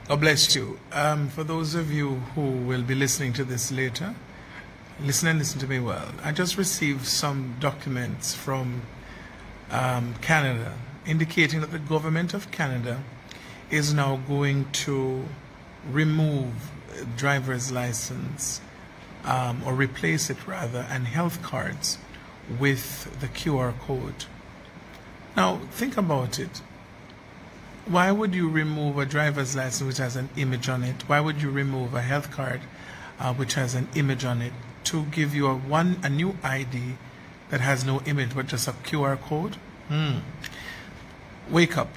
God bless you. For those of you who will be listening to this later, listen to me well. I just received some documents from Canada indicating that the government of Canada is now going to remove driver's license or replace it rather, and health cards with the QR code. Now think about it. Why would you remove a driver's license which has an image on it? Why would you remove a health card which has an image on it to give you a new ID that has no image but just a QR code? Wake up.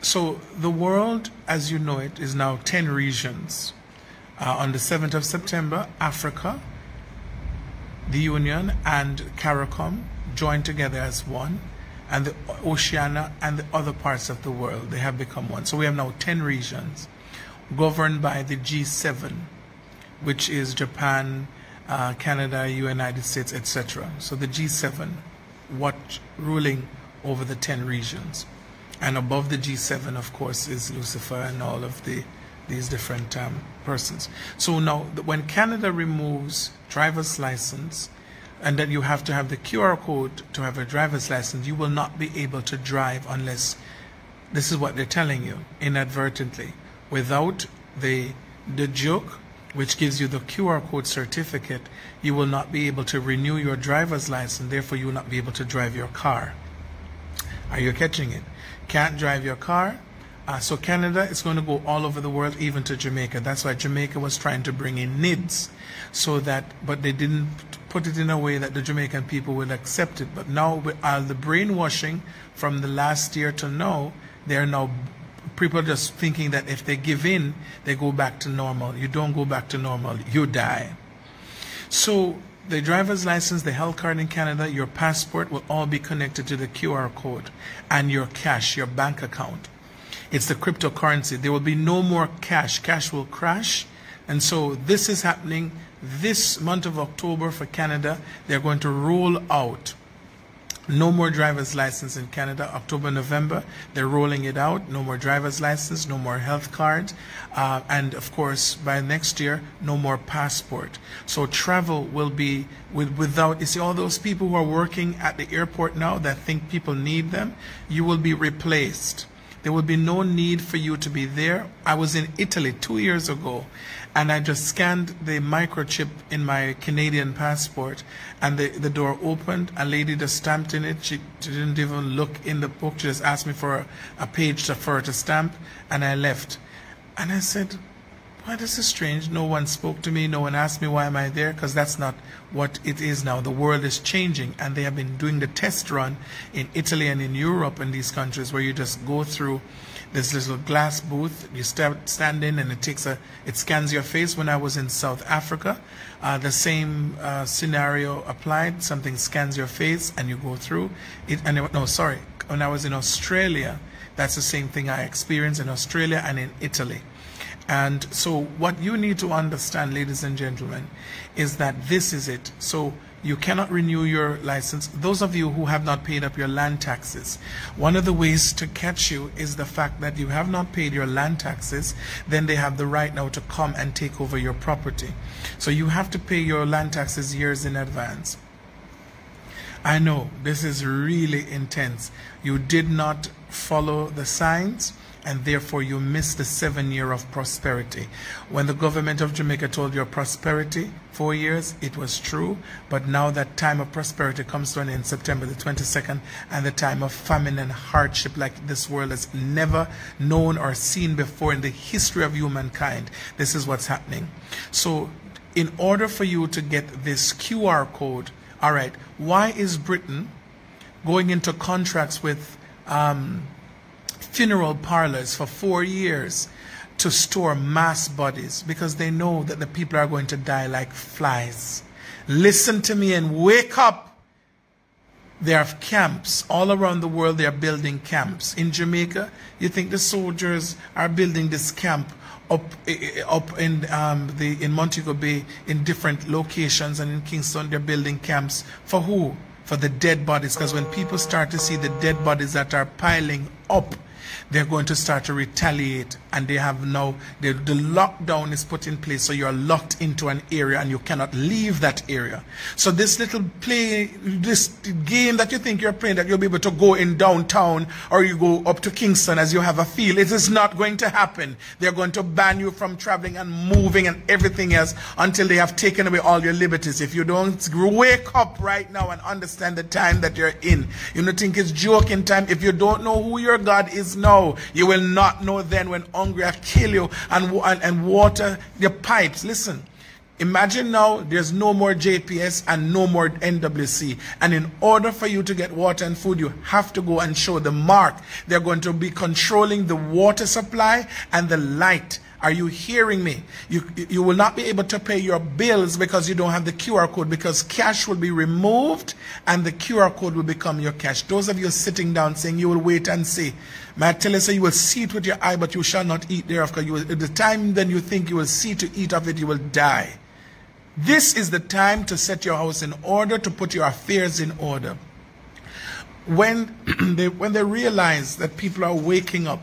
So the world as you know it is now 10 regions. On the 7th of September, Africa, the Union and CARICOM joined together as one, and the Oceania and the other parts of the world, they have become one. So we have now 10 regions governed by the G7, which is Japan, Canada, United States, etc. So the G7, ruling over the 10 regions. And above the G7, of course, is Lucifer and all of these different persons. So now, when Canada removes driver's license, and that you have to have the QR code to have a driver's license, you will not be able to drive unless, this is what they're telling you, inadvertently, without the joke, which gives you the QR code certificate, you will not be able to renew your driver's license, therefore you will not be able to drive your car. Are you catching it? Can't drive your car. So Canada is going to go all over the world, even to Jamaica. That's why Jamaica was trying to bring in NIDS, but they didn't put it in a way that the Jamaican people would accept it. But now, with all the brainwashing from the last year to now, people are just thinking that if they give in, they go back to normal. You don't go back to normal, you die. So the driver's license, the health card in Canada, your passport will all be connected to the QR code, and your cash, your bank account. It's the cryptocurrency. There will be no more cash. Cash will crash. And so this is happening this month of October for Canada. They're going to roll out no more driver's license in Canada. October, November, they're rolling it out. No more driver's license, no more health card. And of course, by next year, no more passport. So travel will be without, you see all those people who are working at the airport now that think people need them, you will be replaced. There will be no need for you to be there. I was in Italy 2 years ago, and I just scanned the microchip in my Canadian passport, and the door opened. A lady just stamped in it. She didn't even look in the book. She just asked me for a page for her to stamp, and I left. And I said, why, this is strange. No one spoke to me. No one asked me why am I there, because that's not what it is now. The world is changing, and they have been doing the test run in Italy and in Europe and these countries where you just go through this little glass booth. You stand in, and it scans your face. When I was in South Africa, the same scenario applied. Something scans your face, and you go through it. When I was in Australia, that's the same thing I experienced in Australia and in Italy. And so what you need to understand, ladies and gentlemen, is that this is it. So you cannot renew your license. Those of you who have not paid up your land taxes, one of the ways to catch you is the fact that you have not paid your land taxes. Then they have the right now to come and take over your property. So you have to pay your land taxes years in advance. I know this is really intense. You did not follow the signs, and therefore you missed the 7 year of prosperity. When the government of Jamaica told you prosperity, 4 years, it was true, but now that time of prosperity comes to an end, September the 22nd, and the time of famine and hardship like this world has never known or seen before in the history of humankind. This is what's happening. So in order for you to get this QR code, all right, why is Britain going into contracts with funeral parlors for 4 years to store mass bodies? Because they know that the people are going to die like flies. Listen to me and wake up. There are camps all around the world. They are building camps. In Jamaica, you think the soldiers are building this camp up in Montego Bay in different locations, and in Kingston they're building camps for who? For the dead bodies. Because when people start to see the dead bodies that are piling up, they're going to start to retaliate, and they have now, the lockdown is put in place, so you're locked into an area and you cannot leave that area. So this little this game that you think you're playing, that you'll be able to go in downtown or you go up to Kingston as you have a feel, it is not going to happen. They're going to ban you from traveling and moving and everything else until they have taken away all your liberties. If you don't wake up right now and understand the time that you're in, you don't think it's joking time. If you don't know who your God is now, you will not know then when hungry have killed you and water your pipes. Listen, imagine now there's no more JPS and no more NWC, and in order for you to get water and food, you have to go and show the mark. They're going to be controlling the water supply and the light. Are you hearing me? You will not be able to pay your bills because you don't have the QR code, because cash will be removed and the QR code will become your cash. Those of you sitting down saying you will wait and see, may I tell you, say you will see it with your eye, but you shall not eat thereof. Because at the time then you think you will see to eat of it, you will die. This is the time to set your house in order, to put your affairs in order. When they realize that people are waking up,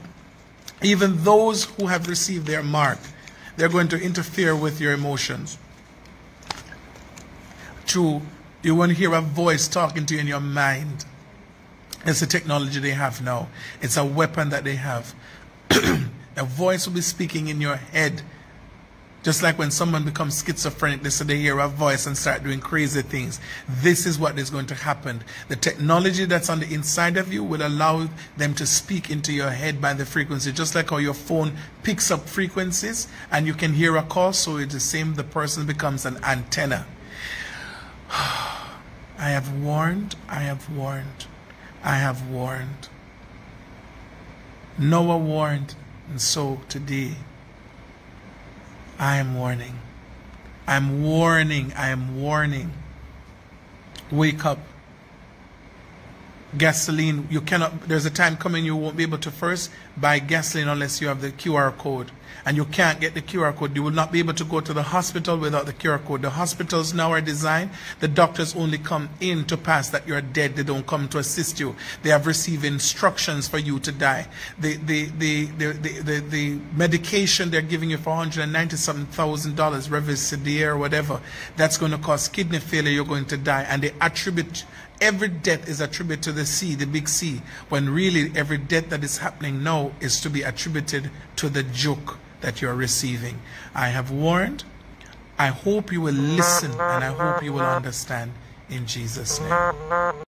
even those who have received their mark, they're going to interfere with your emotions. You want to hear a voice talking to you in your mind. It's the technology they have now. It's a weapon that they have. A voice will be speaking in your head. Just like when someone becomes schizophrenic, they hear a voice and start doing crazy things. This is what is going to happen. The technology that's on the inside of you will allow them to speak into your head by the frequency. Just like how your phone picks up frequencies and you can hear a call, so it's the same, the person becomes an antenna. I have warned, I have warned, I have warned. Noah warned, and so today, I am warning. I'm warning. I am warning. Wake up. Gasoline, you cannot, there's a time coming you won't be able to first buy gasoline unless you have the QR code. And you can't get the QR code. You will not be able to go to the hospital without the QR code. The hospitals now are designed, the doctors only come in to pass that you're dead. They don't come to assist you. They have received instructions for you to die. The medication they're giving you for $190,000, Revisidia or whatever, that's going to cause kidney failure. You're going to die. And they attribute, every death is attributed to the C, the big C, when really every death that is happening now is to be attributed to the joke that you're receiving. I have warned. I hope you will listen, and I hope you will understand in Jesus' name.